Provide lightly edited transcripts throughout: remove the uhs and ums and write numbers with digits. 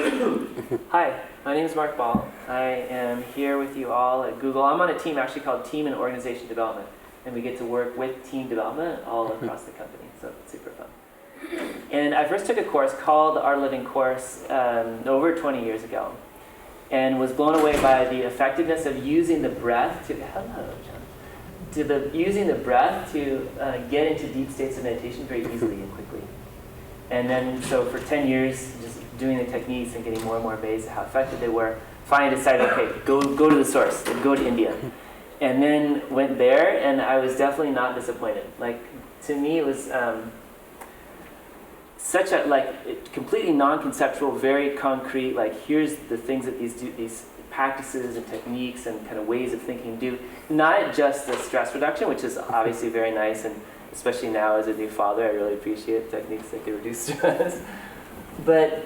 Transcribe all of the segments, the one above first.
Hi, my name is Mark Ball. I am here with you all at Google. I'm on a team actually called Team and Organization Development, and we get to work with team development all across the company, so it's super fun. And I first took a course called the Art of Living course over 20 years ago, and was blown away by the effectiveness of using the breath to, using the breath to get into deep states of meditation very easily and quickly. And then, so for 10 years, just doing the techniques and getting more and more amazed at how effective they were, finally decided, okay, go to the source, go to India. And then went there, and I was definitely not disappointed. Like, to me, it was such a, completely non-conceptual, very concrete, here's the things that these practices and techniques and kind of ways of thinking do. Not just the stress reduction, which is obviously very nice, and especially now as a new father, I really appreciate techniques that can reduce stress. But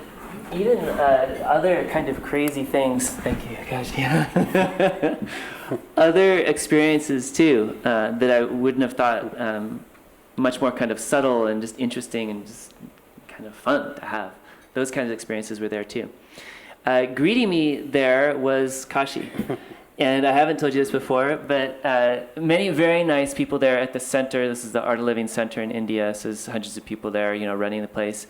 even other kind of crazy things, thank you, gosh, yeah. Other experiences too, that I wouldn't have thought, much more kind of subtle and just interesting and just kind of fun to have. Those kinds of experiences were there too. Greeting me there was Kashi. And I haven't told you this before, but many very nice people there at the center. This is the Art of Living Center in India, so there's hundreds of people there, running the place.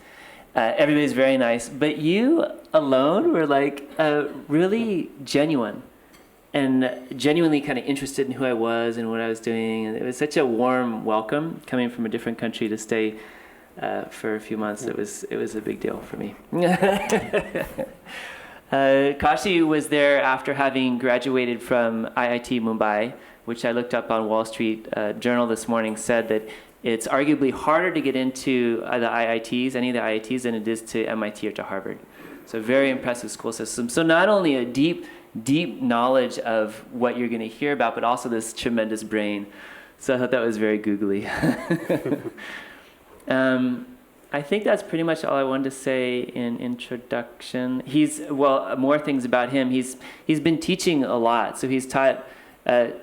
Everybody's very nice, but you alone were really genuine and genuinely kind of interested in who I was and what I was doing. And it was such a warm welcome coming from a different country to stay for a few months. It was a big deal for me. Kashi was there after having graduated from IIT Mumbai, which I looked up on Wall Street Journal this morning, said that it's arguably harder to get into the IITs, any of the IITs, than it is to MIT or to Harvard. So very impressive school system. So not only a deep knowledge of what you're going to hear about, but also this tremendous brain. So I thought that was very googly. I think that's pretty much all I wanted to say in introduction. More things about him. He's been teaching a lot. So he's taught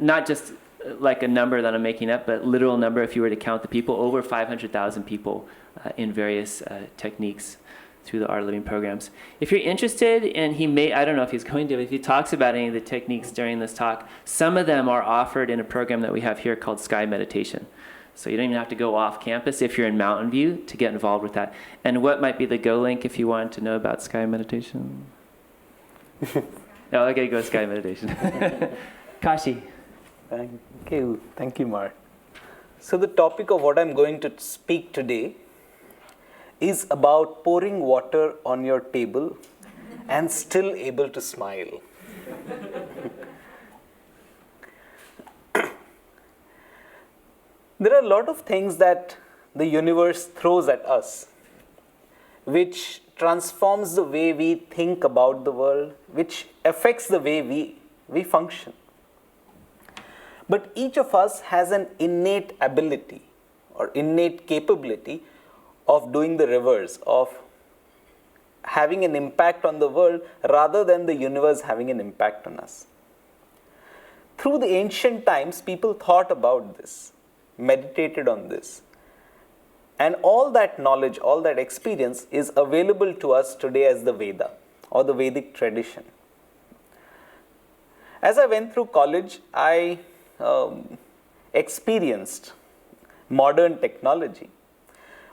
not just like a number that I'm making up, but literal number, if you were to count the people, over 500,000 people in various techniques through the Art of Living programs. If you're interested, and I don't know if he's going to, but if he talks about any of the techniques during this talk, some of them are offered in a program that we have here called Sky Meditation. So you don't even have to go off campus if you're in Mountain View to get involved with that. And what might be the Go link if you want to know about Sky Meditation? Okay, go Sky Meditation. Kashi. Thank you, Mark. So the topic of what I'm going to speak today is about pouring water on your table and still able to smile. There are a lot of things that the universe throws at us, which transforms the way we think about the world, which affects the way we function. But each of us has an innate ability or innate capability of doing the reverse, of having an impact on the world rather than the universe having an impact on us. Through the ancient times, people thought about this, meditated on this. And all that knowledge, all that experience is available to us today as the Veda or the Vedic tradition. As I went through college, I experienced modern technology.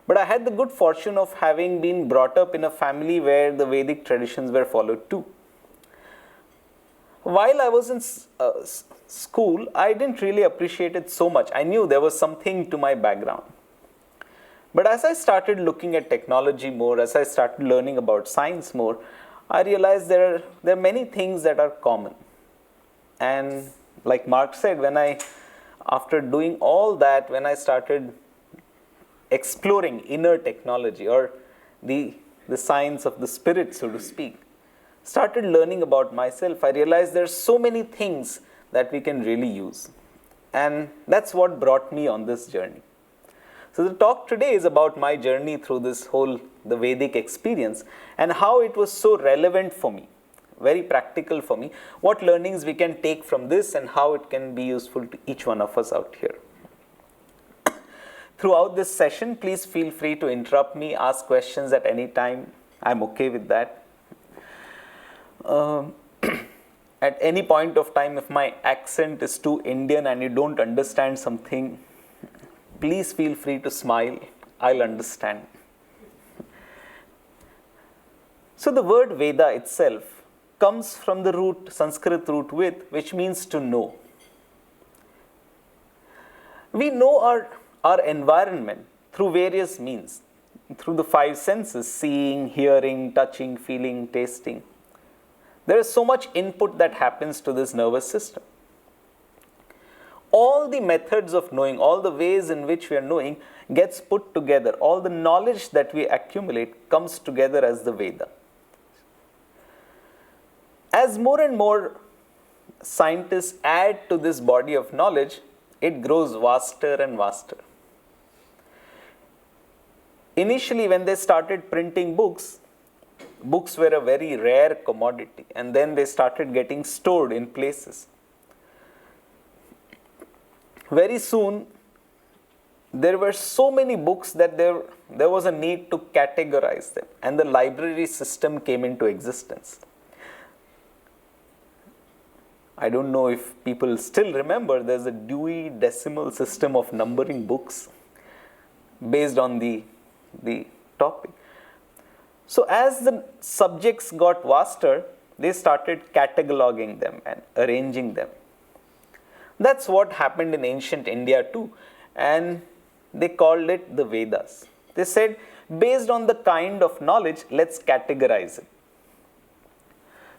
But I had the good fortune of having been brought up in a family where the Vedic traditions were followed too. While I was in school, I didn't really appreciate it so much. I knew there was something to my background. But as I started looking at technology more, as I started learning about science more, I realized there are many things that are common. And like Mark said, after doing all that, when I started exploring inner technology or the science of the spirit, so to speak, started learning about myself, I realized there are so many things that we can really use. And that's what brought me on this journey. So the talk today is about my journey through the Vedic experience and how it was so relevant for me, very practical for me, what learnings we can take from this and how it can be useful to each one of us out here. Throughout this session, please feel free to interrupt me, ask questions at any time. I'm okay with that. Um, at any point of time, if my accent is too Indian and you don't understand something, please feel free to smile. I'll understand. So the word Veda itself comes from the root, Sanskrit root with, which means to know. We know our environment through various means, through the five senses: seeing, hearing, touching, feeling, tasting. There is so much input that happens to this nervous system. All the methods of knowing, all the ways in which we are knowing gets put together. All the knowledge that we accumulate comes together as the Veda. As more and more scientists add to this body of knowledge, it grows vaster and vaster. Initially, when they started printing books, books were a very rare commodity, and then they started getting stored in places. Very soon, there were so many books that there was a need to categorize them, and the library system came into existence. I don't know if people still remember, there's a Dewey Decimal System of numbering books based on the topic. So as the subjects got vaster, they started cataloging them and arranging them. That's what happened in ancient India too, and they called it the Vedas. They said, based on the kind of knowledge, let's categorize it.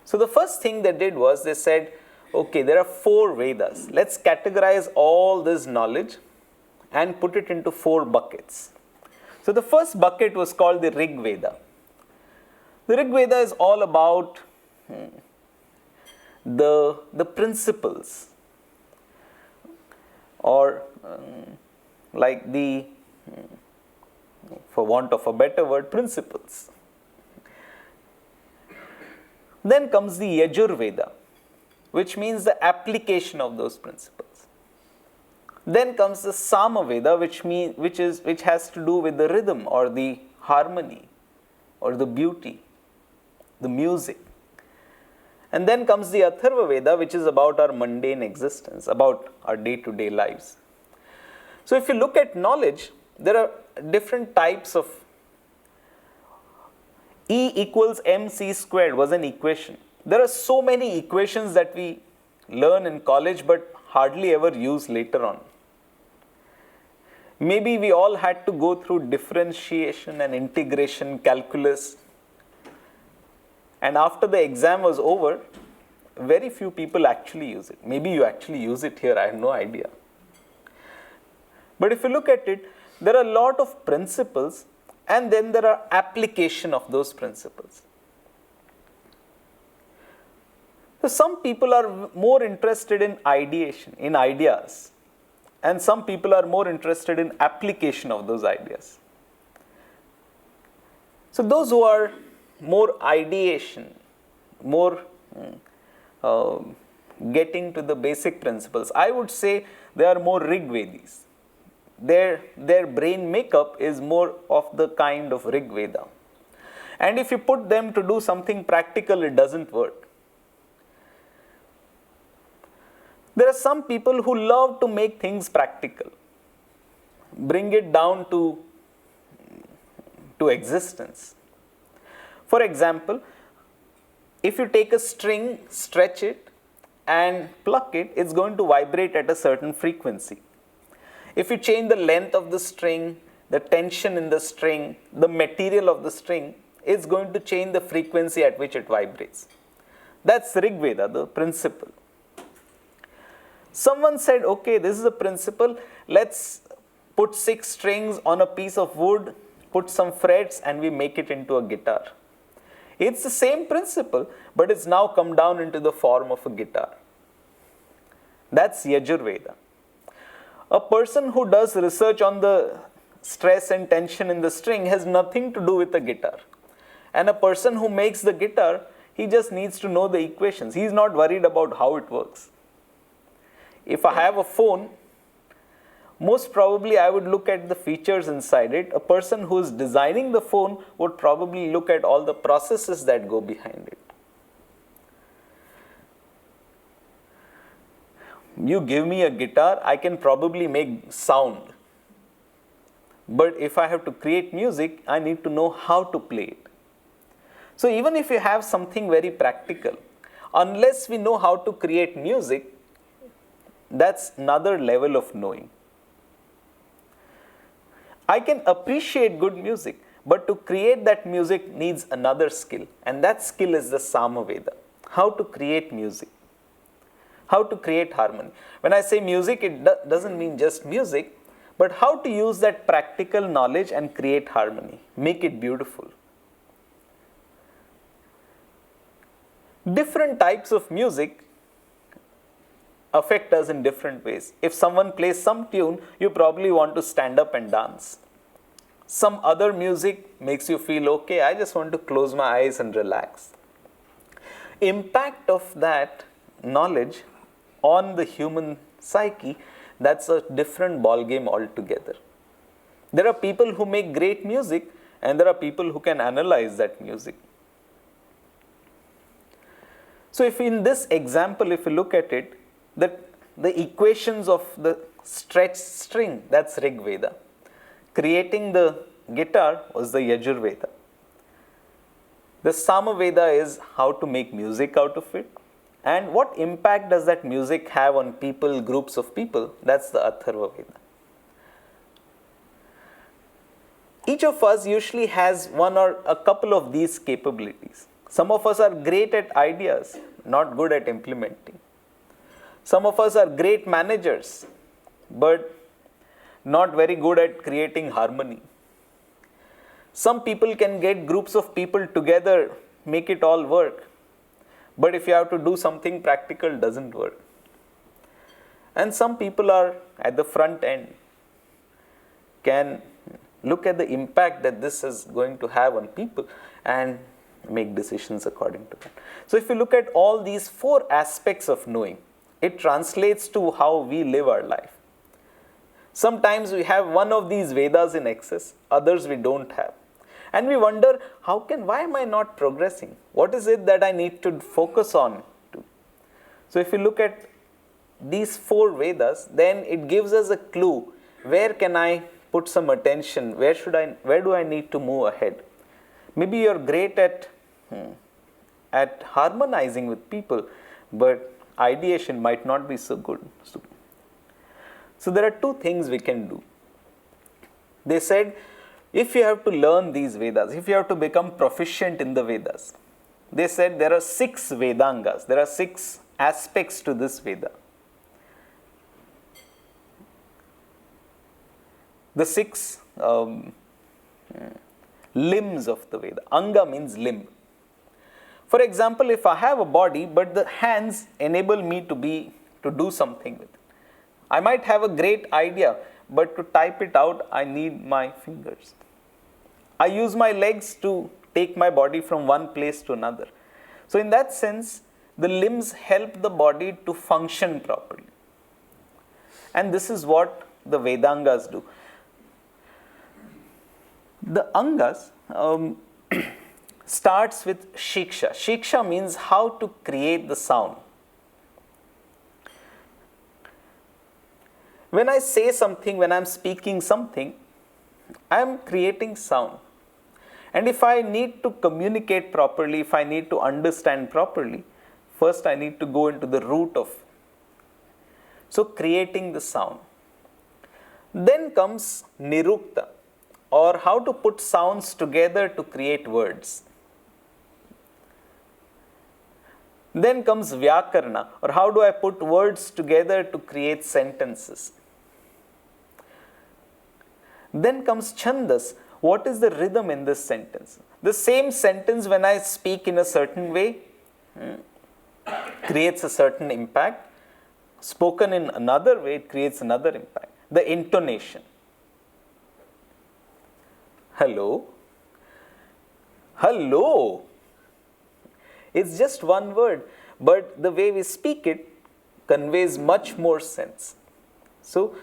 So the first thing they did was they said, okay, there are 4 Vedas. Let's categorize all this knowledge and put it into 4 buckets. So the first bucket was called the Rig Veda. The Rig Veda is all about the principles, or like the, for want of a better word, principles. Then comes the Yajur Veda, which means the application of those principles. Then comes the Sama Veda, which has to do with the rhythm or the harmony or the beauty, the music. And then comes the Atharva Veda, which is about our mundane existence, about our day-to-day lives. So if you look at knowledge, there are different types of. E equals mc squared was an equation. There are so many equations that we learn in college but hardly ever use later on. Maybe we all had to go through differentiation and integration calculus, and after the exam was over, very few people actually use it. Maybe you actually use it here, I have no idea. But if you look at it, there are a lot of principles, and then there are application of those principles. So some people are more interested in ideation, in ideas, and some people are more interested in application of those ideas. So those who are more ideation, more getting to the basic principles, I would say they are more Rigvedis. Their brain makeup is more of the kind of Rig Veda. And if you put them to do something practical, it doesn't work. There are some people who love to make things practical, bring it down to existence. For example, if you take a string, stretch it, and pluck it, it's going to vibrate at a certain frequency. If you change the length of the string, the tension in the string, the material of the string, it's going to change the frequency at which it vibrates. That's Rig Veda, the principle. Someone said, okay, this is a principle, let's put 6 strings on a piece of wood, put some frets, and we make it into a guitar. It's the same principle, but it's now come down into the form of a guitar. That's Yajur Veda. A person who does research on the stress and tension in the string has nothing to do with the guitar. And a person who makes the guitar, he just needs to know the equations. He's not worried about how it works. If I have a phone, most probably I would look at the features inside it. A person who is designing the phone would probably look at all the processes that go behind it. You give me a guitar, I can probably make sound. But if I have to create music, I need to know how to play it. So even if you have something very practical, unless we know how to create music, that's another level of knowing. I can appreciate good music, but to create that music needs another skill, and that skill is the Samaveda. How to create music, how to create harmony. When I say music, it doesn't mean just music, but how to use that practical knowledge and create harmony, make it beautiful. Different types of music affect us in different ways. If someone plays some tune, you probably want to stand up and dance. Some other music makes you feel, okay, I just want to close my eyes and relax. Impact of that knowledge on the human psyche, that's a different ballgame altogether. There are people who make great music, and there are people who can analyze that music. So if in this example, if you look at it, the equations of the stretched string, that's Rig Veda. Creating the guitar was the Yajur Veda. The Samaveda is how to make music out of it. And what impact does that music have on people, groups of people? That's the Atharva Veda. Each of us usually has one or a couple of these capabilities. Some of us are great at ideas, not good at implementing. Some of us are great managers, but not very good at creating harmony. Some people can get groups of people together, make it all work. But if you have to do something practical, it doesn't work. And some people are at the front end, can look at the impact that this is going to have on people and make decisions according to that. So if you look at all these four aspects of knowing, it translates to how we live our life. Sometimes we have one of these Vedas in excess, others we don't have. And we wonder, why am I not progressing? What is it that I need to focus on? So if you look at these four Vedas, then it gives us a clue. Where can I put some attention? Where do I need to move ahead? Maybe you're great at harmonizing with people, but ideation might not be so good. So there are two things we can do. They said, if you have to learn these Vedas, if you have to become proficient in the Vedas, they said there are 6 Veda Angles. There are 6 aspects to this Veda. The 6 limbs of the Veda. Anga means limb. For example, if I have a body, but the hands enable me to do something with it. I might have a great idea, but to type it out, I need my fingers. I use my legs to take my body from one place to another. So in that sense, the limbs help the body to function properly. And this is what the Vedangas do. The Angas starts with Shiksha. Shiksha means how to create the sound. When I say something, when I'm speaking something, I'm creating sound. And if I need to communicate properly, if I need to understand properly, first I need to go into the root of. So creating the sound. Then comes Nirukta, or how to put sounds together to create words. Then comes Vyakarna, or how do I put words together to create sentences. Then comes Chandas. What is the rhythm in this sentence? The same sentence, when I speak in a certain way, creates a certain impact. Spoken in another way, it creates another impact. The intonation. Hello. Hello. It's just one word, but the way we speak it conveys much more sense. So,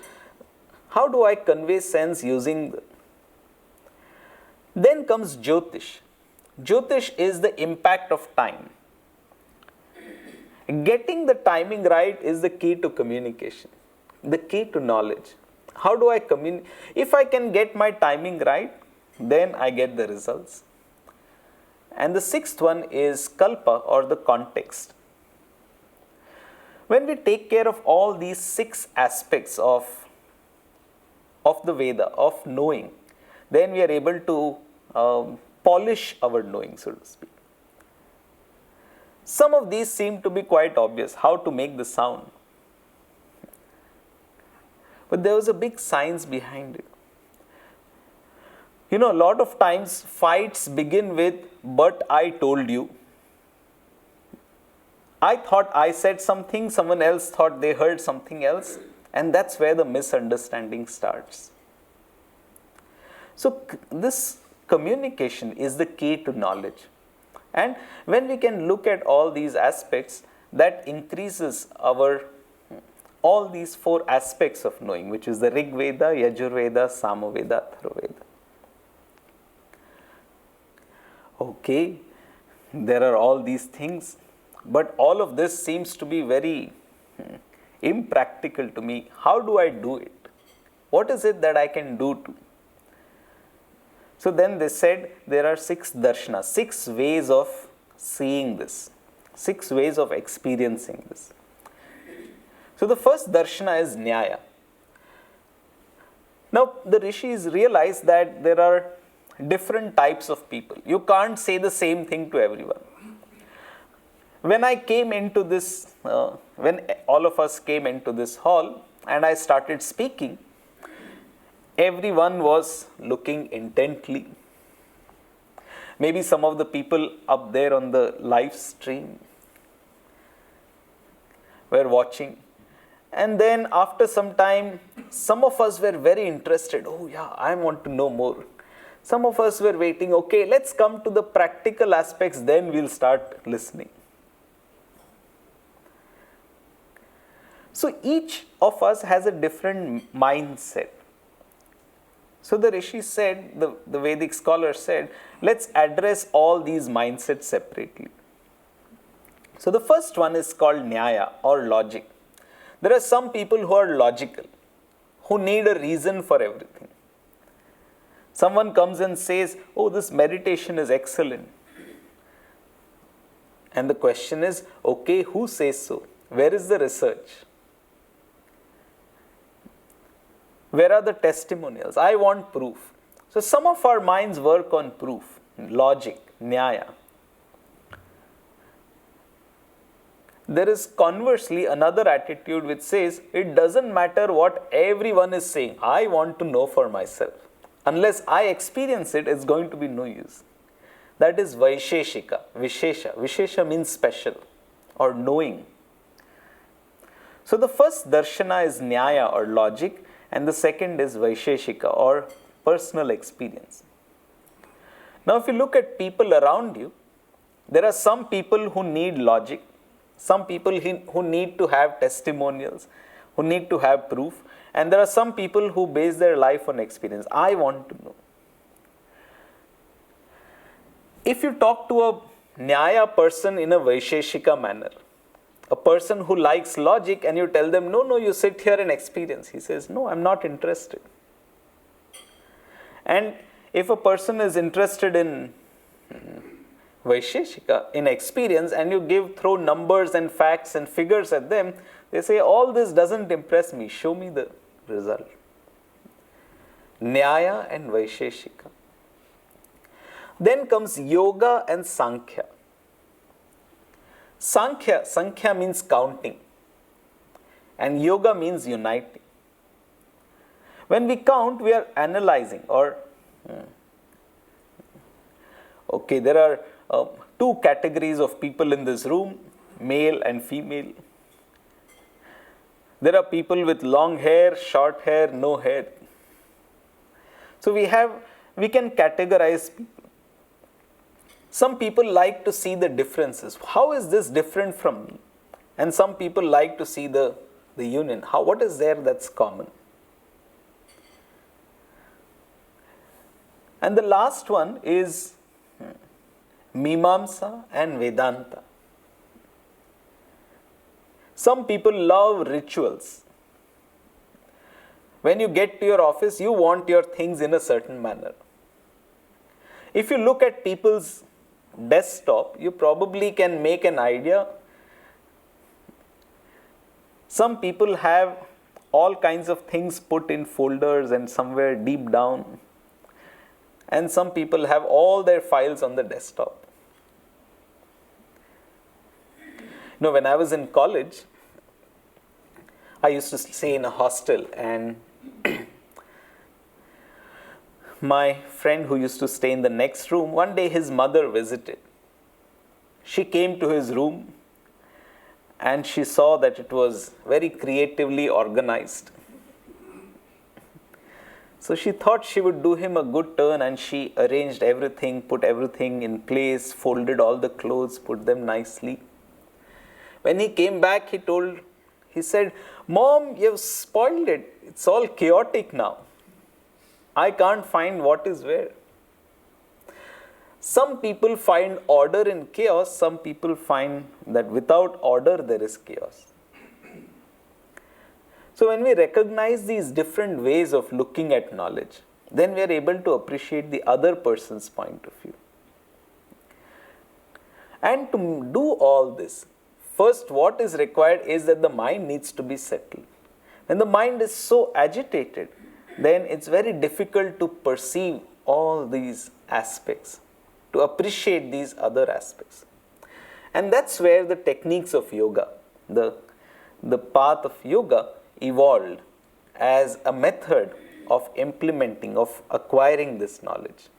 how do I convey sense using Then comes Jyotish. Jyotish is the impact of time. Getting the timing right is the key to communication, the key to knowledge. How do I communicate? If I can get my timing right, then I get the results. And the sixth one is kalpa, or the context. When we take care of all these 6 aspects of the Veda, of knowing, then we are able to polish our knowing, so to speak. Some of these seem to be quite obvious, how to make the sound. But there was a big science behind it. A lot of times fights begin with, but I told you. I thought I said something, someone else thought they heard something else, and that's where the misunderstanding starts. So this communication is the key to knowledge. And when we can look at all these aspects, that increases all these 4 aspects of knowing, which is the Rig Veda, Yajur Veda, Samaveda, Atharvaveda. Okay, there are all these things, but all of this seems to be very impractical to me. How do I do it? What is it that I can do to? So then they said there are 6 darshanas, 6 ways of seeing this, 6 ways of experiencing this. So the first darshana is Nyaya. Now the rishis realized that there are different types of people. You can't say the same thing to everyone. When I came into this, when all of us came into this hall and I started speaking, everyone was looking intently. Maybe some of the people up there on the live stream were watching. And then after some time, some of us were very interested. Oh yeah, I want to know more. Some of us were waiting. Okay, let's come to the practical aspects, then we'll start listening. So each of us has a different mindset. So the Rishi said, the Vedic scholar said, let's address all these mindsets separately. So the first one is called Nyaya, or logic. There are some people who are logical, who need a reason for everything. Someone comes and says, oh, this meditation is excellent. And the question is, okay, who says so? Where is the research? Where are the testimonials? I want proof. So some of our minds work on proof, logic, Nyaya. There is conversely another attitude which says, it doesn't matter what everyone is saying. I want to know for myself. Unless I experience it, it's going to be no use. That is Vaisheshika, Vishesha. Vishesha means special or knowing. So the first darshana is Nyaya, or logic, and the second is Vaisheshika, or personal experience. Now if you look at people around you, there are some people who need logic, some people who need to have testimonials, who need to have proof, and there are some people who base their life on experience. I want to know. If you talk to a Nyaya person in a Vaisheshika manner, a person who likes logic, and you tell them, no, you sit here and experience. He says, no, I'm not interested. And if a person is interested in Vaisheshika, in experience, and you throw numbers and facts and figures at them, they say, all this doesn't impress me. Show me the result. Nyaya and Vaisheshika. Then comes Yoga and Sankhya. Sankhya means counting, and Yoga means uniting. When we count, we are analyzing, or okay, there are 2 categories of people in this room, male and female. There are people with long hair, short hair, no hair. So we can categorize people. Some people like to see the differences. How is this different from me? And some people like to see the union. What is there that's common? And the last one is Mimamsa and Vedanta. Some people love rituals. When you get to your office, you want your things in a certain manner. If you look at people's desktop, you probably can make an idea. Some people have all kinds of things put in folders and somewhere deep down. And some people have all their files on the desktop. When I was in college, I used to stay in a hostel, and my friend who used to stay in the next room, one day his mother visited. She came to his room and she saw that it was very creatively organized. So she thought she would do him a good turn, and she arranged everything, put everything in place, folded all the clothes, put them nicely. When he came back, he said, "Mom, you've spoiled it. It's all chaotic now. I can't find what is where." Some people find order in chaos. Some people find that without order there is chaos. So when we recognize these different ways of looking at knowledge, then we are able to appreciate the other person's point of view. And to do all this, first what is required is that the mind needs to be settled. When the mind is so agitated, then it's very difficult to perceive all these aspects, to appreciate these other aspects. And that's where the techniques of yoga, the path of yoga evolved as a method of implementing, of acquiring this knowledge.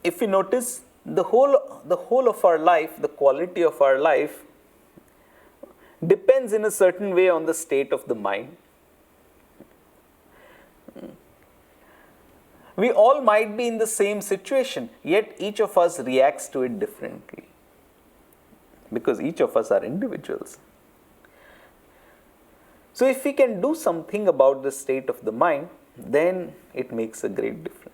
If we notice, the whole of our life, the quality of our life, depends in a certain way on the state of the mind. We all might be in the same situation, yet each of us reacts to it differently, because each of us are individuals. So if we can do something about the state of the mind, then it makes a great difference.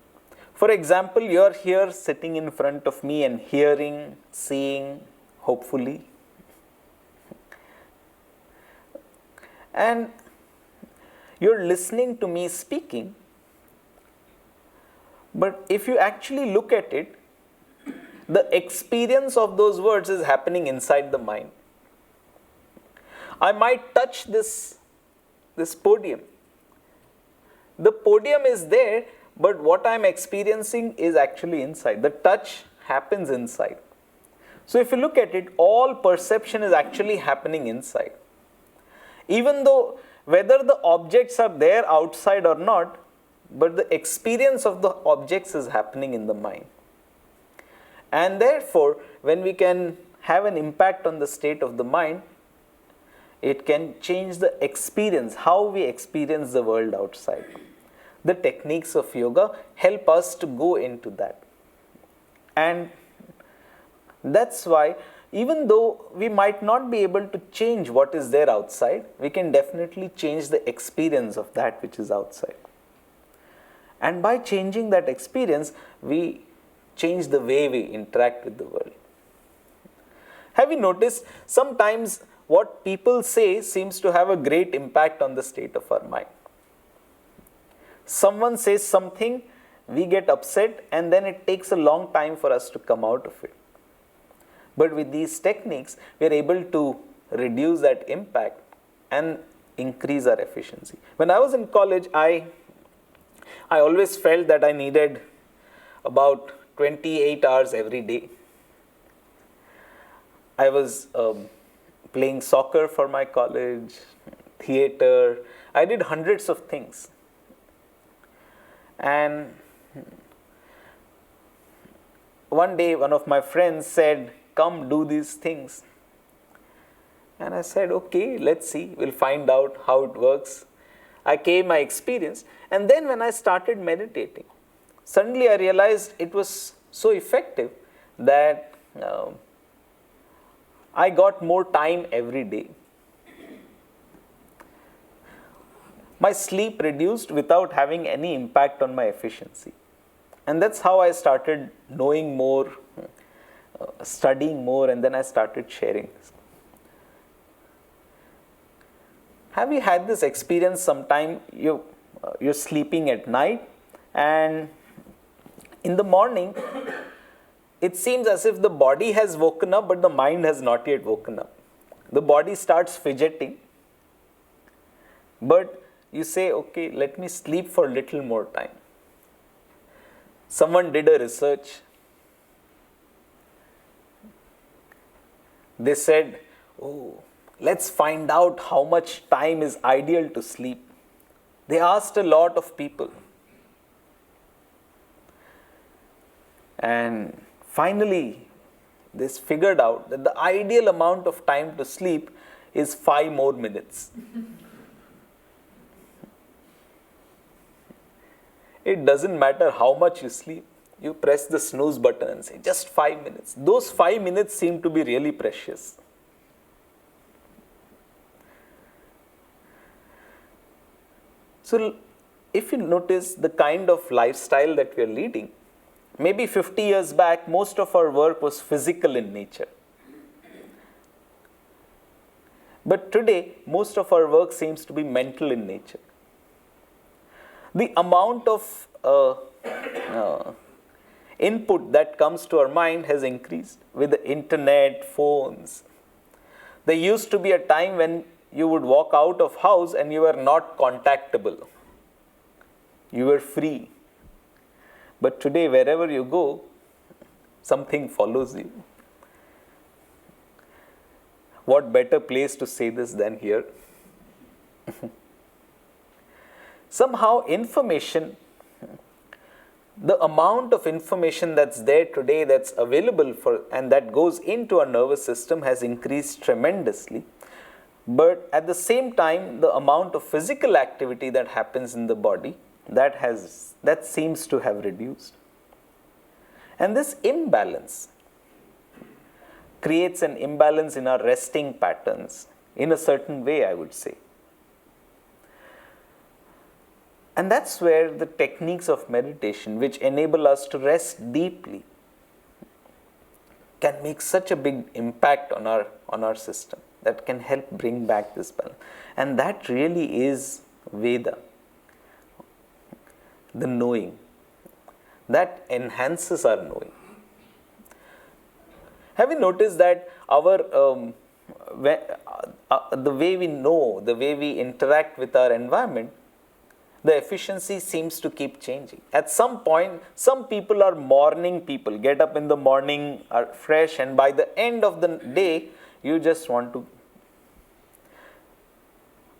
For example, you are here sitting in front of me and hearing, seeing, hopefully. And you're listening to me speaking. But if you actually look at it, the experience of those words is happening inside the mind. I might touch this podium. The podium is there, but what I'm experiencing is actually inside. The touch happens inside. So if you look at it, all perception is actually happening inside. Even though whether the objects are there outside or not, but the experience of the objects is happening in the mind. And therefore, when we can have an impact on the state of the mind, it can change the experience, how we experience the world outside. The techniques of yoga help us to go into that. And that's why, even though we might not be able to change what is there outside, we can definitely change the experience of that which is outside. And by changing that experience, we change the way we interact with the world. Have you noticed, sometimes what people say seems to have a great impact on the state of our mind. Someone says something, we get upset, and then it takes a long time for us to come out of it. But with these techniques, we are able to reduce that impact and increase our efficiency. When I was in college, I always felt that I needed about 28 hours every day. I was playing soccer for my college, theater. I did hundreds of things. And one day, one of my friends said, "Come do these things." And I said, "Okay, let's see. We'll find out how it works." I came, I experienced. And then when I started meditating, suddenly I realized it was so effective that I got more time every day. My sleep reduced without having any impact on my efficiency. And that's how I started knowing more, studying more, and then I started sharing this. Have you had this experience sometime? You're sleeping at night, and in the morning, it seems as if the body has woken up, but the mind has not yet woken up. The body starts fidgeting, but you say, okay, let me sleep for a little more time. Someone did a research. They said, oh, let's find out how much time is ideal to sleep. They asked a lot of people. And finally, they figured out that the ideal amount of time to sleep is 5 more minutes. It doesn't matter how much you sleep. You press the snooze button and say, just 5 minutes. Those 5 minutes seem to be really precious. So, if you notice the kind of lifestyle that we are leading, maybe 50 years back, most of our work was physical in nature. But today, most of our work seems to be mental in nature. The amount of input that comes to our mind has increased with the internet, phones. There used to be a time when you would walk out of house and you were not contactable. You were free. But today, wherever you go, something follows you. What better place to say this than here? Somehow information, the amount of information that's there today, that's available for, and that goes into our nervous system has increased tremendously. But at the same time, the amount of physical activity that happens in the body, that seems to have reduced. And this imbalance creates an imbalance in our resting patterns, in a certain way, I would say. And that's where the techniques of meditation, which enable us to rest deeply, can make such a big impact on our system, that can help bring back this balance. And that really is Veda, the knowing. That enhances our knowing. Have you noticed that the way we know, the way we interact with our environment, the efficiency seems to keep changing. At some point, some people are morning people, get up in the morning, are fresh, and by the end of the day, you just want to.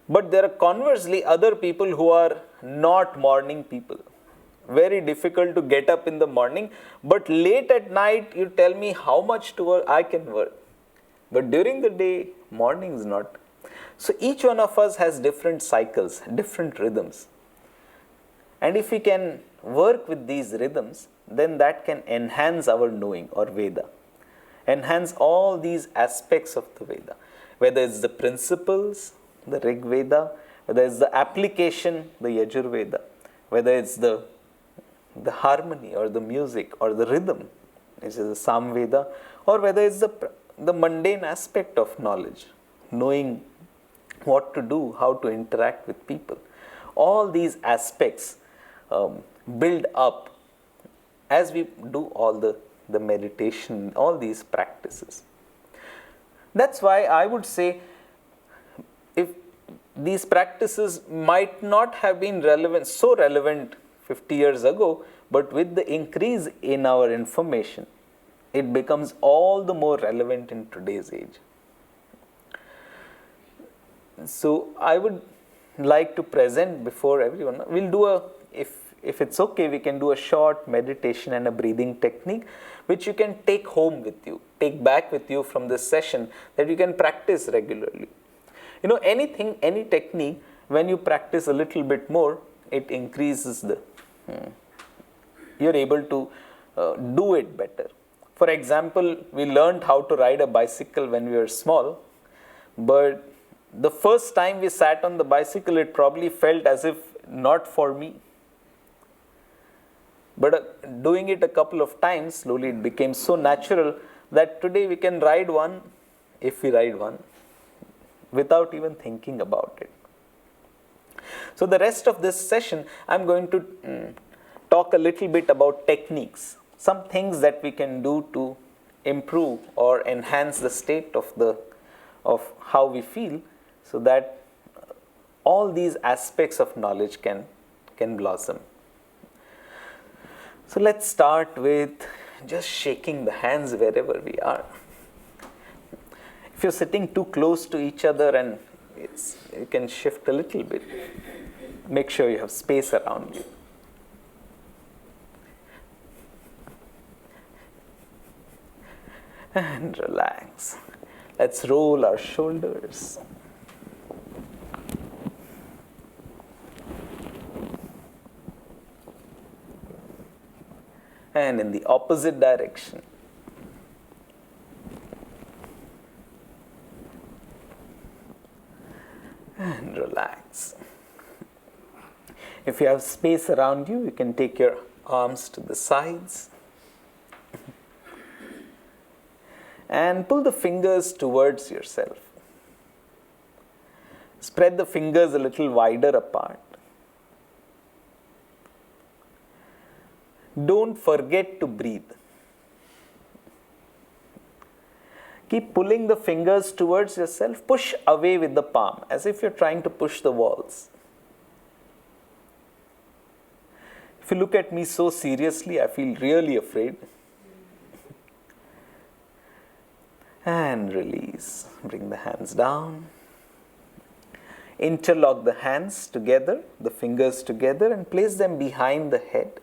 But there are conversely other people who are not morning people. Very difficult to get up in the morning, but late at night, you tell me how much to work, I can work. But during the day, morning is not. So each one of us has different cycles, different rhythms. And if we can work with these rhythms, then that can enhance our knowing, or Veda. Enhance all these aspects of the Veda. Whether it's the principles, the Rig Veda, whether it's the application, the Yajur Veda, whether it's the harmony or the music or the rhythm, which is the Sam Veda, or whether it's the mundane aspect of knowledge, knowing what to do, how to interact with people. All these aspects build up as we do all the meditation, all these practices. That's why I would say, if these practices might not have been so relevant 50 years ago, but with the increase in our information, it becomes all the more relevant in today's age. So I would like to present before everyone, we'll do if it's okay, we can do a short meditation and a breathing technique, which you can take home with you, take back with you from this session, that you can practice regularly. You know, any technique, when you practice a little bit more, it increases you're able to do it better. For example, we learned how to ride a bicycle when we were small, but the first time we sat on the bicycle, it probably felt as if not for me. But doing it a couple of times, slowly it became so natural that today we can ride one, if we ride one, without even thinking about it. So the rest of this session, I'm going to talk a little bit about techniques, some things that we can do to improve or enhance the state of how we feel, so that all these aspects of knowledge can blossom. So let's start with just shaking the hands wherever we are. If you're sitting too close to each other, and you can shift a little bit, make sure you have space around you. And relax. Let's roll our shoulders. And in the opposite direction. And relax. If you have space around you, you can take your arms to the sides. And pull the fingers towards yourself. Spread the fingers a little wider apart. Don't forget to breathe. Keep pulling the fingers towards yourself. Push away with the palm, as if you're trying to push the walls. If you look at me so seriously, I feel really afraid. And release. Bring the hands down. Interlock the hands together, the fingers together, and place them behind the head.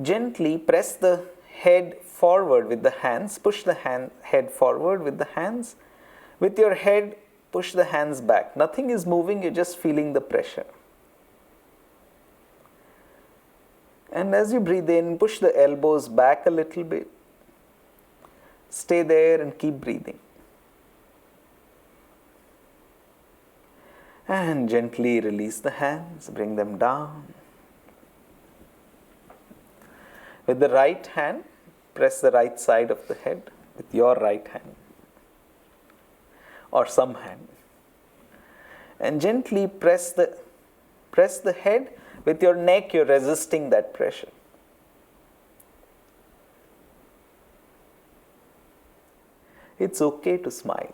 Gently press the head forward with the hands. Push the head forward with the hands. With your head, push the hands back. Nothing is moving, you're just feeling the pressure. And as you breathe in, push the elbows back a little bit. Stay there and keep breathing. And gently release the hands, bring them down. With the right hand, press the right side of the head with your right hand or some hand. And gently press the head. With your neck, you're resisting that pressure. It's okay to smile.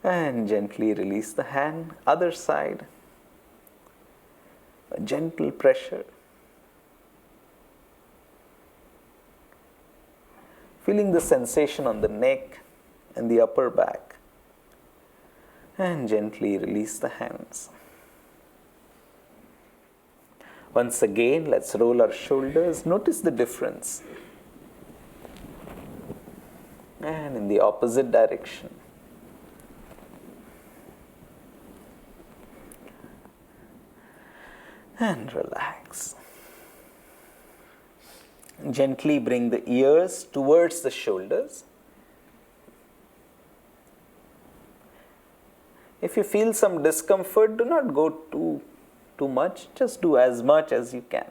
And gently release the hand. Other side. A gentle pressure. Feeling the sensation on the neck and the upper back. And gently release the hands. Once again, let's roll our shoulders. Notice the difference. And in the opposite direction. And relax. Gently bring the ears towards the shoulders. If you feel some discomfort, do not go too much. Just do as much as you can.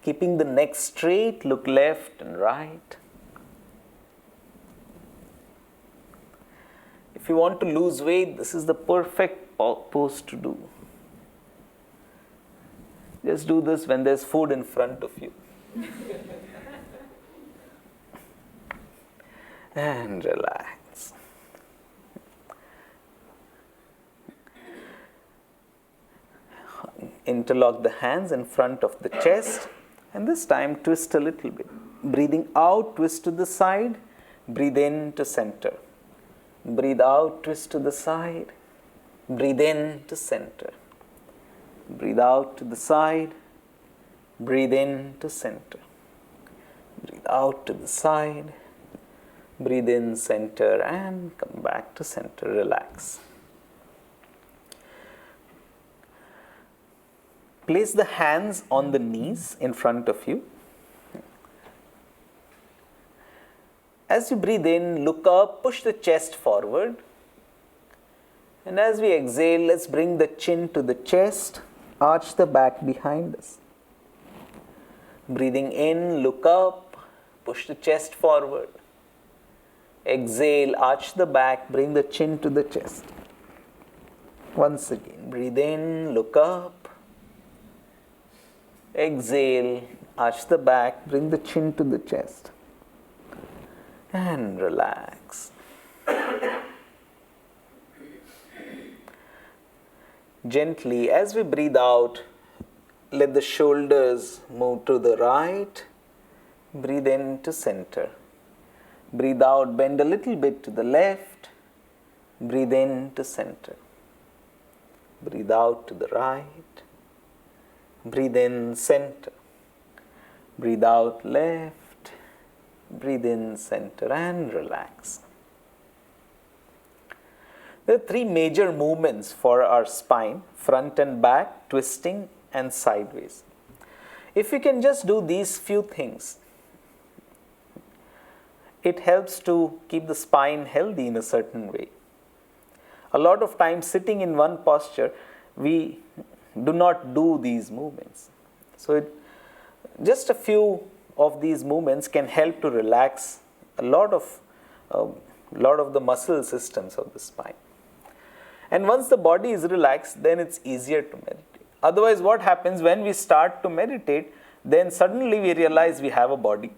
Keeping the neck straight, look left and right. If you want to lose weight, this is the perfect pose to do. Just do this when there's food in front of you. And relax. Interlock the hands in front of the chest. And this time, twist a little bit. Breathing out, twist to the side. Breathe in to center. Breathe out, twist to the side. Breathe in to center. Breathe out to the side. Breathe in to center. Breathe out to the side. Breathe in, center, and come back to center. Relax. Place the hands on the knees in front of you. As you breathe in, look up, push the chest forward. And as we exhale, let's bring the chin to the chest Arch the back behind us. Breathing in, look up, push the chest forward. Exhale, arch the back, bring the chin to the chest. Once again, breathe in, look up. Exhale, arch the back, bring the chin to the chest. And relax. Gently, as we breathe out, let the shoulders move to the right. Breathe in to center. Breathe out, bend a little bit to the left. Breathe in to center. Breathe out to the right. Breathe in, center. Breathe out, left. Breathe in, center, and relax. There are three major movements for our spine: front and back, twisting, and sideways. If we can just do these few things, it helps to keep the spine healthy in a certain way. A lot of times sitting in one posture, we do not do these movements. So just a few of these movements can help to relax a lot of the muscle systems of the spine. And once the body is relaxed, then it's easier to meditate. Otherwise, what happens when we start to meditate, then suddenly we realize we have a body.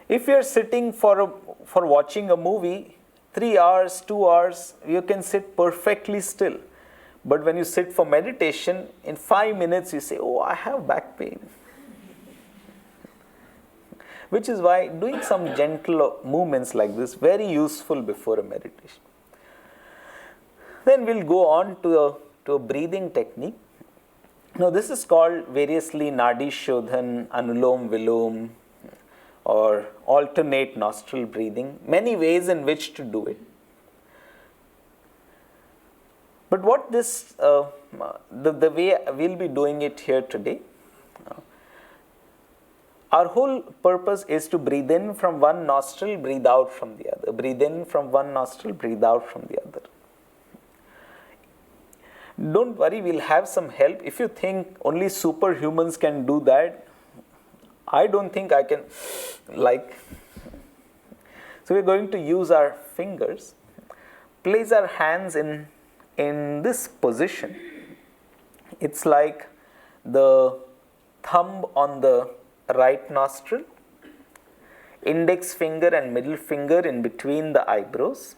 If you're sitting for watching a movie, 3 hours, 2 hours, you can sit perfectly still. But when you sit for meditation, in 5 minutes you say, oh, I have back pain. Which is why doing some gentle movements like this, very useful before a meditation. Then we'll go on to a breathing technique. Now this is called variously Nadi Shodhan, Anulom Vilom, or alternate nostril breathing. Many ways in which to do it. But what this, the way we'll be doing it here today, our whole purpose is to breathe in from one nostril, breathe out from the other. Breathe in from one nostril, breathe out from the other. Don't worry, we'll have some help. If you think only superhumans can do that, I don't think I can, So we're going to use our fingers, place our hands in this position. It's like the thumb on the right nostril, index finger and middle finger in between the eyebrows,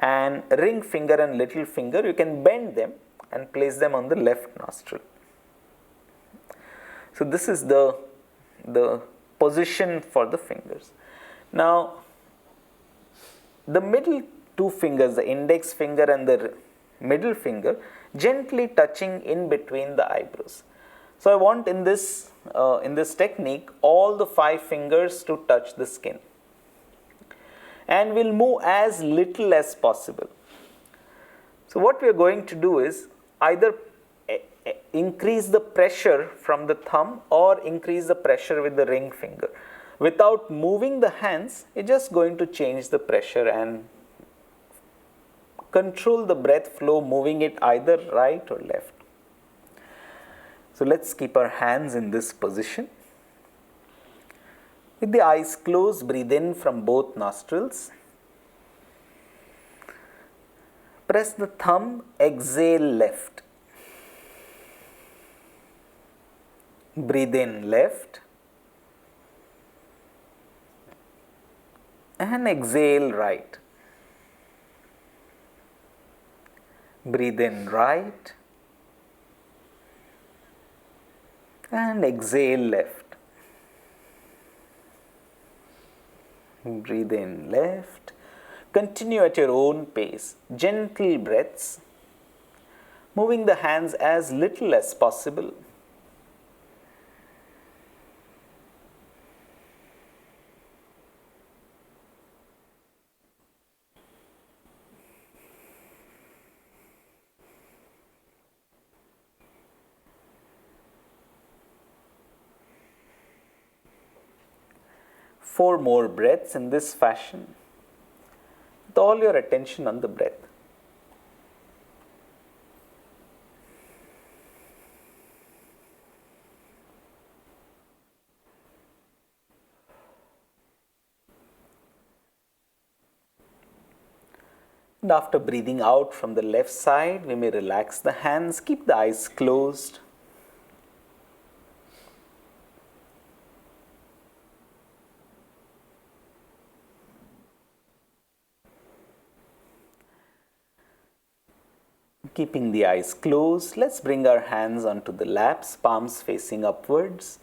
and ring finger and little finger, you can bend them and place them on the left nostril. So this is the position for the fingers. Now, the middle two fingers, the index finger and the middle finger, gently touching in between the eyebrows. So I want in this technique all the 5 fingers to touch the skin. And we'll move as little as possible. So what we are going to do is either increase the pressure from the thumb or increase the pressure with the ring finger. Without moving the hands, you're just going to change the pressure and control the breath flow, moving it either right or left. So let's keep our hands in this position. With the eyes closed, breathe in from both nostrils. Press the thumb, exhale left. Breathe in left. And exhale right. Breathe in right. And exhale left. Breathe in left. Continue at your own pace. Gentle breaths. Moving the hands as little as possible. Four more breaths in this fashion, with all your attention on the breath. And after breathing out from the left side, we may relax the hands, keep the eyes closed. Keeping the eyes closed, let's bring our hands onto the laps, palms facing upwards.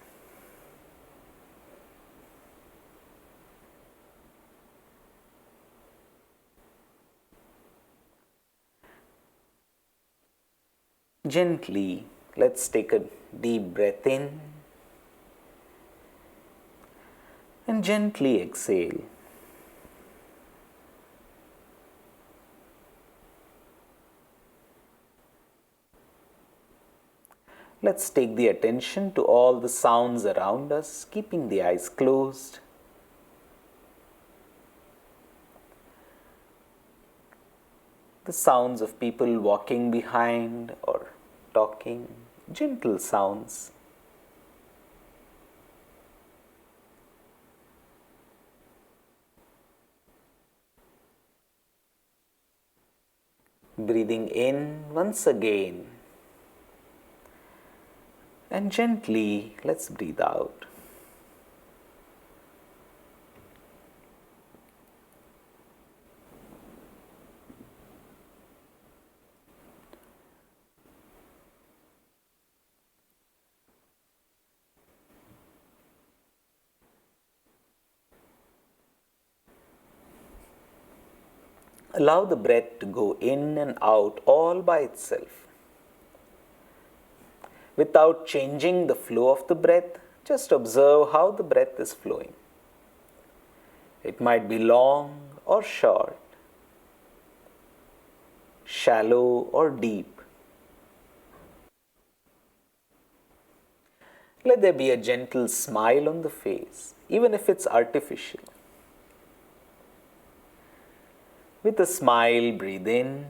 Gently, let's take a deep breath in and gently exhale. Let's take the attention to all the sounds around us, keeping the eyes closed. The sounds of people walking behind or talking, gentle sounds. Breathing in once again. And gently, let's breathe out. Allow the breath to go in and out all by itself. Without changing the flow of the breath, just observe how the breath is flowing. It might be long or short, shallow or deep. Let there be a gentle smile on the face, even if it's artificial. With a smile, breathe in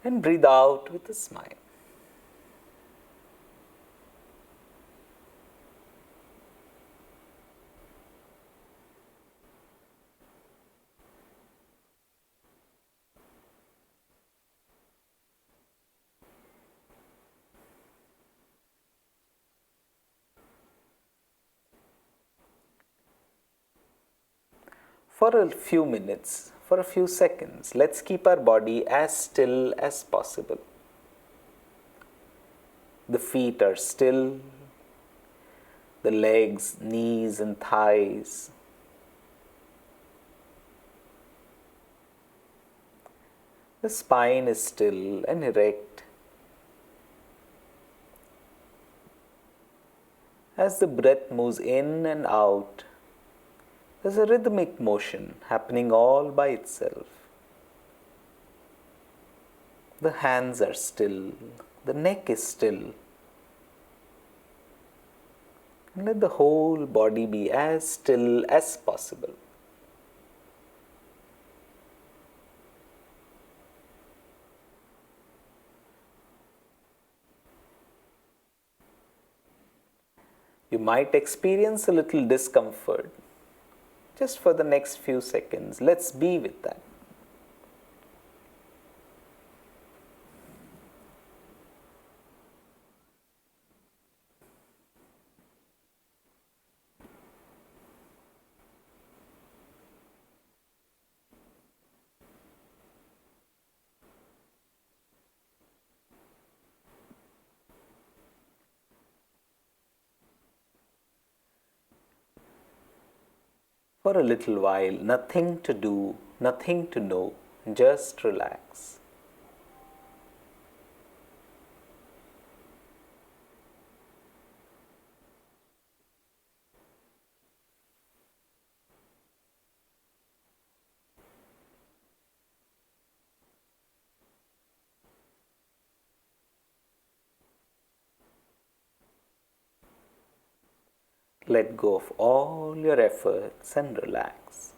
and breathe out with a smile. For a few minutes, for a few seconds, let's keep our body as still as possible. The feet are still, the legs, knees and thighs. The spine is still and erect. As the breath moves in and out, there's a rhythmic motion happening all by itself. The hands are still, the neck is still. And let the whole body be as still as possible. You might experience a little discomfort. Just for the next few seconds, let's be with that. For a little while, nothing to do, nothing to know, just relax. Let go of all your efforts and relax.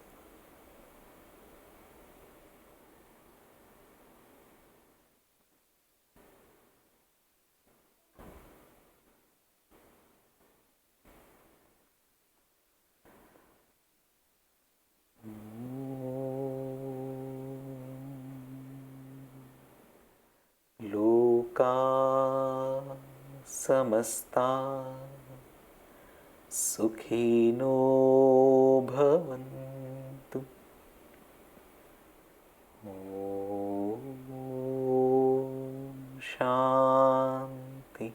samasta sukhino bhavantu. Om Shanti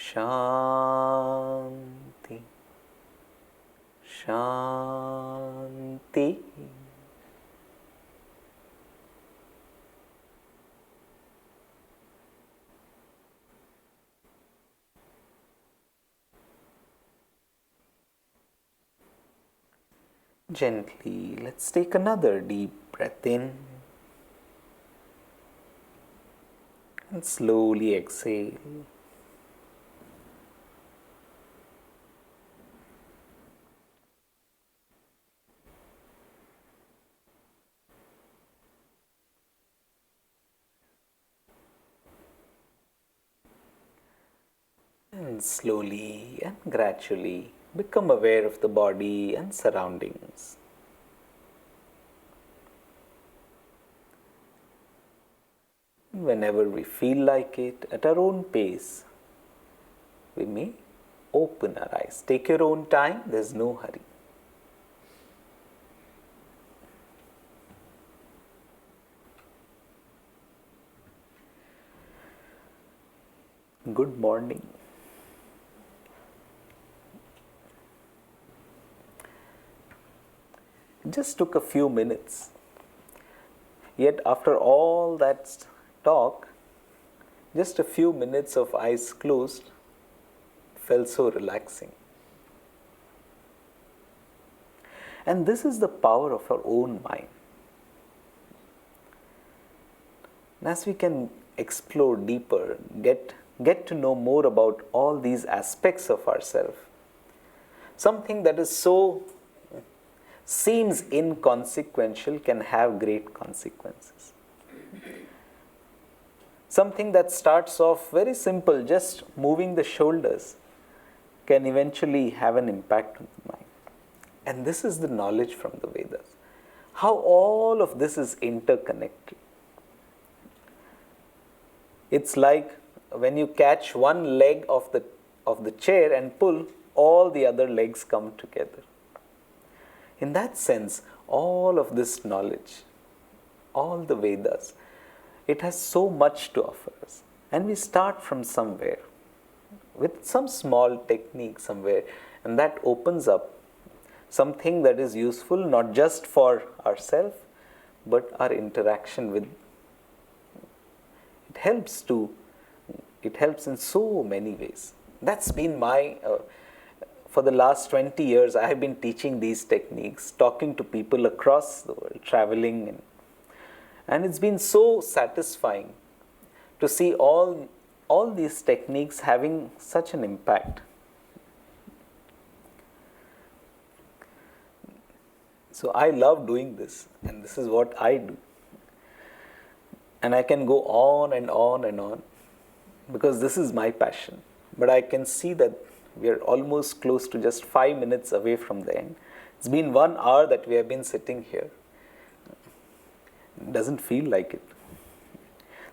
Shanti Shanti. Gently, let's take another deep breath in and slowly exhale. And slowly and gradually become aware of the body and surroundings. Whenever we feel like it, at our own pace, we may open our eyes. Take your own time, there's no hurry. Good morning. It just took a few minutes. Yet after all that talk, just a few minutes of eyes closed felt so relaxing. And this is the power of our own mind. And as we can explore deeper, get to know more about all these aspects of ourselves, something that is so seems inconsequential can have great consequences. Something that starts off very simple, just moving the shoulders, can eventually have an impact on the mind. And this is the knowledge from the Vedas. How all of this is interconnected. It's like when you catch one leg of the chair and pull, all the other legs come together. In that sense, all of this knowledge, all the Vedas, it has so much to offer us. And we start from somewhere, with some small technique somewhere, and that opens up something that is useful not just for ourselves, but our interaction with. It helps in so many ways. That's been my for the last 20 years, I have been teaching these techniques, talking to people across the world, traveling. And it's been so satisfying to see all these techniques having such an impact. So I love doing this, and this is what I do. And I can go on and on and on, because this is my passion. But I can see that we are almost close to just 5 minutes away from the end. It's been 1 hour that we have been sitting here. It doesn't feel like it.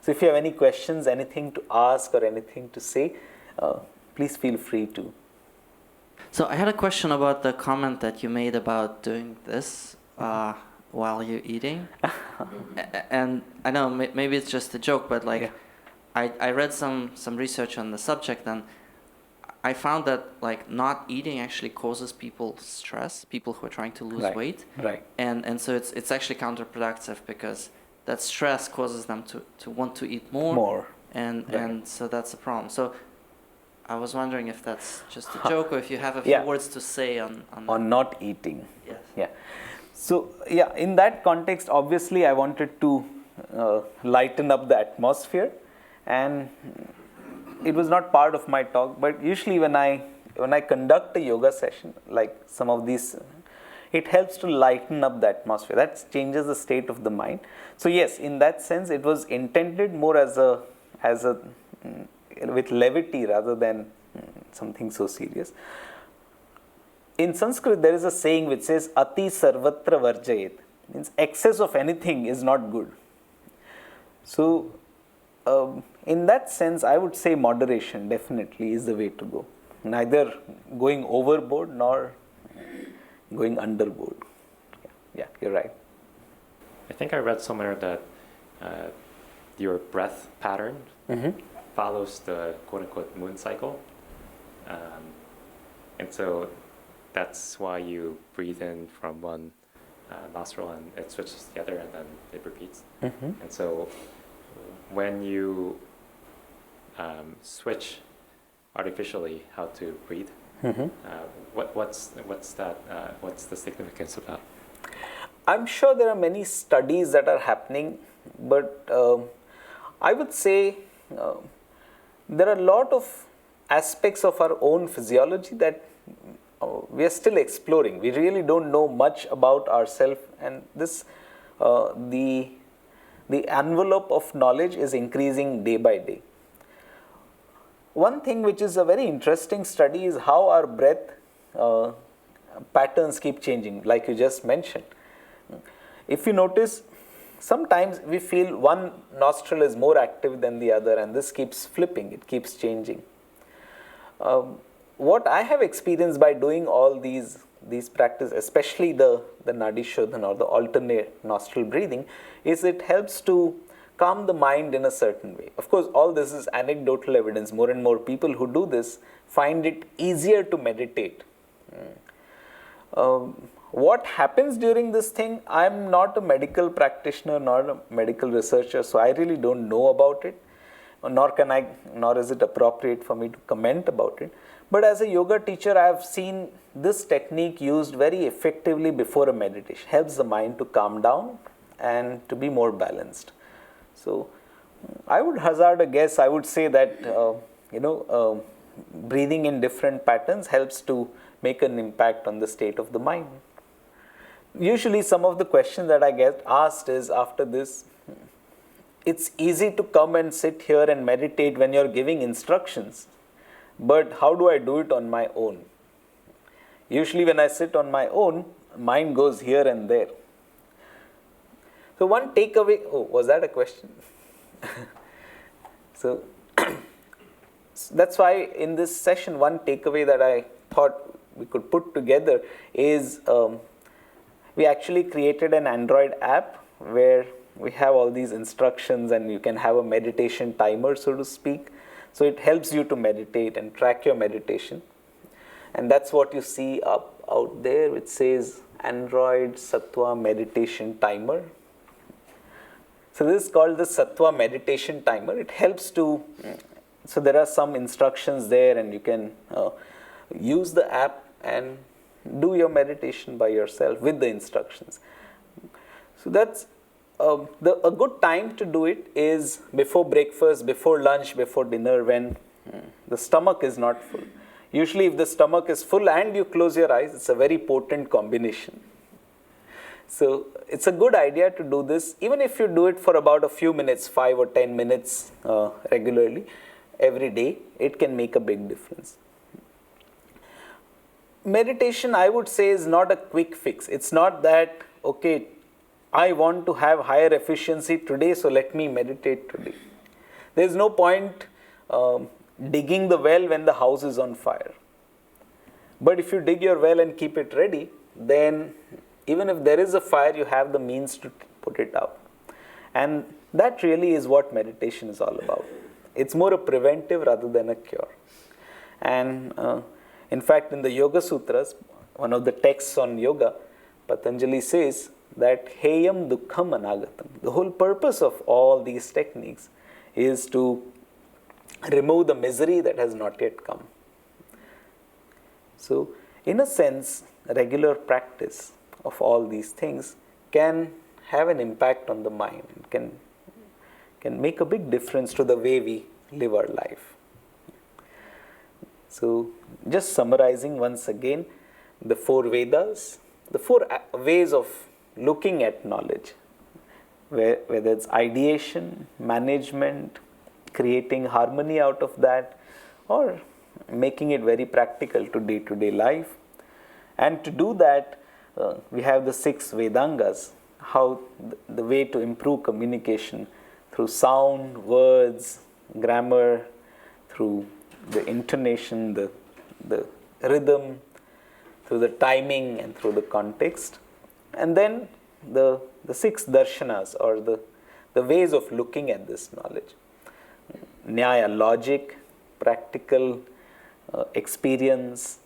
So if you have any questions, anything to ask or anything to say, please feel free to. So I had a question about the comment that you made about doing this while you're eating. And I know maybe it's just a joke, but like I read some research on the subject, and I found that like not eating actually causes people stress, people who are trying to lose weight. Right. And so it's actually counterproductive, because that stress causes them to want to eat more. And so that's a problem. So I was wondering if that's just a joke, or if you have a few words to say on not eating. Yes. Yeah. So in that context, obviously I wanted to lighten up the atmosphere, and it was not part of my talk, but usually when I conduct a yoga session, like some of these, it helps to lighten up the atmosphere. That changes the state of the mind. So yes, in that sense, it was intended more as a with levity rather than something so serious. In Sanskrit, there is a saying which says, "Ati sarvatra varjayet," means excess of anything is not good. So In that sense, I would say moderation definitely is the way to go. Neither going overboard nor going underboard. Yeah, you're right. I think I read somewhere that your breath pattern follows the quote-unquote moon cycle. And so that's why you breathe in from one nostril and it switches to the other and then it repeats. And so when you switch artificially how to breathe, what's the significance of that? I'm sure there are many studies that are happening, but I would say there are a lot of aspects of our own physiology that we are still exploring. We really don't know much about ourselves, and this the envelope of knowledge is increasing day by day. One thing which is a very interesting study is how our breath patterns keep changing, like you just mentioned. If you notice, sometimes we feel one nostril is more active than the other, and this keeps flipping, it keeps changing. What I have experienced by doing all these practices, especially the Nadi Shodhan or the alternate nostril breathing, is it helps to calm the mind in a certain way. Of course, all this is anecdotal evidence. More and more people who do this find it easier to meditate. What happens during this thing, I'm not a medical practitioner nor a medical researcher, so I really don't know about it, nor is it appropriate for me to comment about it. But as a yoga teacher, I have seen this technique used very effectively before a meditation. Helps the mind to calm down and to be more balanced. So I would hazard a guess. I would say that breathing in different patterns helps to make an impact on the state of the mind. Usually some of the questions that I get asked is after this, it's easy to come and sit here and meditate when you're giving instructions, but how do I do it on my own? Usually when I sit on my own, mind goes here and there. So one takeaway, was that a question? So that's why in this session, one takeaway that I thought we could put together is we actually created an Android app where we have all these instructions and you can have a meditation timer, so to speak. So it helps you to meditate and track your meditation. And that's what you see out there, which says Android Sattva Meditation Timer. So this is called the Sattva Meditation Timer. It helps to, so there are some instructions there and you can use the app and do your meditation by yourself with the instructions. So that's a good time to do it is before breakfast, before lunch, before dinner, when the stomach is not full. Usually if the stomach is full and you close your eyes, it's a very potent combination. So it's a good idea to do this, even if you do it for about a few minutes, 5 or 10 minutes regularly, every day, it can make a big difference. Meditation, I would say, is not a quick fix. It's not that, okay, I want to have higher efficiency today, so let me meditate today. There's no point digging the well when the house is on fire. But if you dig your well and keep it ready, then even if there is a fire, you have the means to put it out. And that really is what meditation is all about. It's more a preventive rather than a cure. And in fact, in the Yoga Sutras, one of the texts on yoga, Patanjali says that Heyam Dukkham Anagatam. The whole purpose of all these techniques is to remove the misery that has not yet come. So, in a sense, regular practice of all these things can have an impact on the mind, can make a big difference to the way we live our life. So, just summarizing once again, the 4 Vedas, the 4 ways of looking at knowledge, whether it's ideation, management, creating harmony out of that, or making it very practical to day-to-day life. And to do that, we have the 6 Veda Angles, how the way to improve communication through sound, words, grammar, through the intonation, the rhythm, through the timing and through the context. And then the six darshanas, or the ways of looking at this knowledge. Nyaya, logic; practical, experience;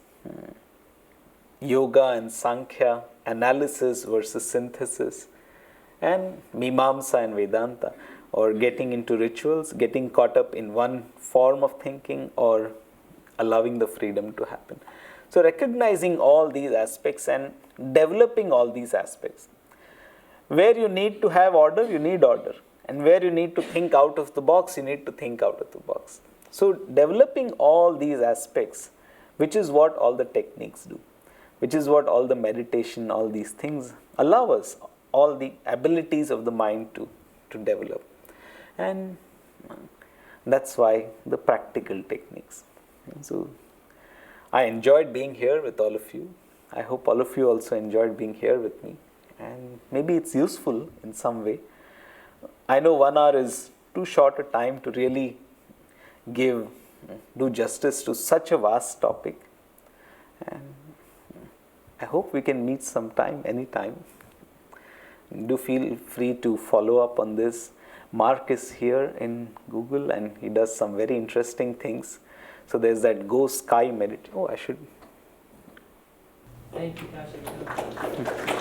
yoga and Sankhya, analysis versus synthesis; and Mimamsa and Vedanta, or getting into rituals, getting caught up in one form of thinking, or allowing the freedom to happen. So recognizing all these aspects and developing all these aspects. Where you need to have order, you need order. And where you need to think out of the box, you need to think out of the box. So developing all these aspects, which is what all the techniques do, which is what all the meditation, all these things allow us, all the abilities of the mind to develop. And that's why the practical techniques. So I enjoyed being here with all of you. I hope all of you also enjoyed being here with me. And maybe it's useful in some way. I know 1 hour is too short a time to really do justice to such a vast topic. And I hope we can meet sometime, anytime. Do feel free to follow up on this. Mark is here in Google and he does some very interesting things. So there's that Go Sky meditation. Oh, I should. Thank you, Kashikar.